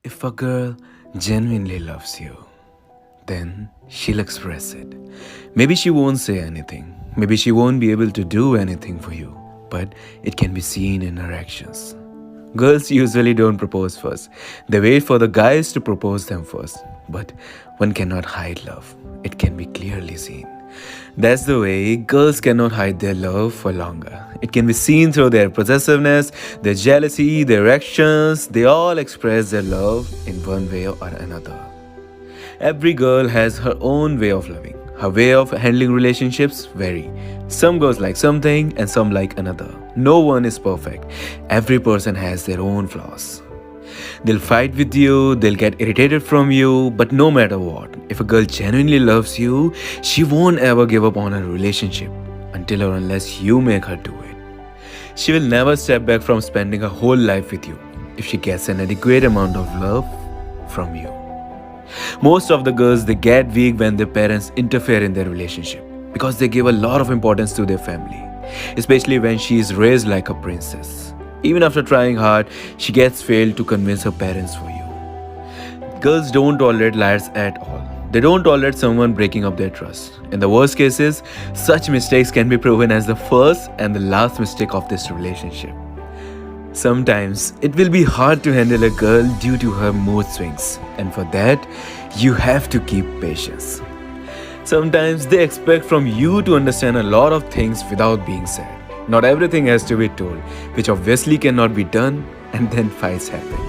If a girl genuinely loves you, then she'll express it. Maybe she won't say anything, maybe she won't be able to do anything for you, but it can be seen in her actions. Girls usually don't propose first, they wait for the guys to propose them first. But one cannot hide love, it can be clearly seen. That's the way girls cannot hide their love for longer. It can be seen through their possessiveness, their jealousy, their actions. They all express their love in one way or another. Every girl has her own way of loving. Her way of handling relationships vary. Some girls like something and some like another. No one is perfect. Every person has their own flaws. They'll fight with you, they'll get irritated from you, but no matter what, if a girl genuinely loves you, she won't ever give up on a relationship until or unless you make her do it. She will never step back from spending her whole life with you if she gets an adequate amount of love from you. Most of the girls, they get weak when their parents interfere in their relationship because they give a lot of importance to their family, especially when she is raised like a princess. Even after trying hard, she gets failed to convince her parents for you. Girls don't tolerate liars at all. They don't tolerate someone breaking up their trust. In the worst cases, such mistakes can be proven as the first and the last mistake of this relationship. Sometimes it will be hard to handle a girl due to her mood swings, and for that, you have to keep patience. Sometimes they expect from you to understand a lot of things without being said. Not everything has to be told, which obviously cannot be done, and then fights happen.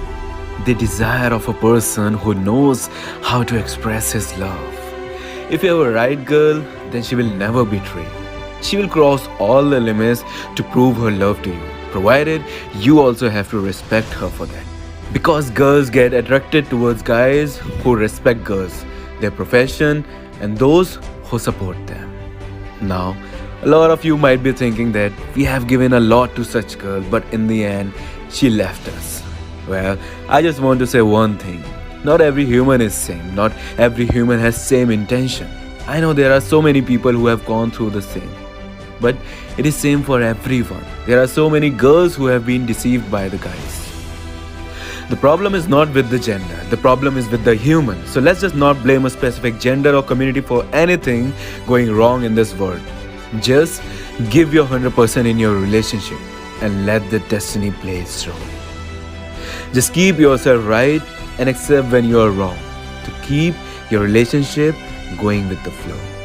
They desire of a person who knows how to express his love. If you have a right girl, then she will never betray. She will cross all the limits to prove her love to you, provided you also have to respect her for that. Because girls get attracted towards guys who respect girls, their profession, and those who support them. Now, a lot of you might be thinking that we have given a lot to such girl, but in the end, she left us. Well, I just want to say one thing. Not every human is same. Not every human has same intention. I know there are so many people who have gone through the same. But it is same for everyone. There are so many girls who have been deceived by the guys. The problem is not with the gender. The problem is with the human. So let's just not blame a specific gender or community for anything going wrong in this world. Just give your 100% in your relationship and let the destiny play its role. Just keep yourself right and accept when you are wrong to keep your relationship going with the flow.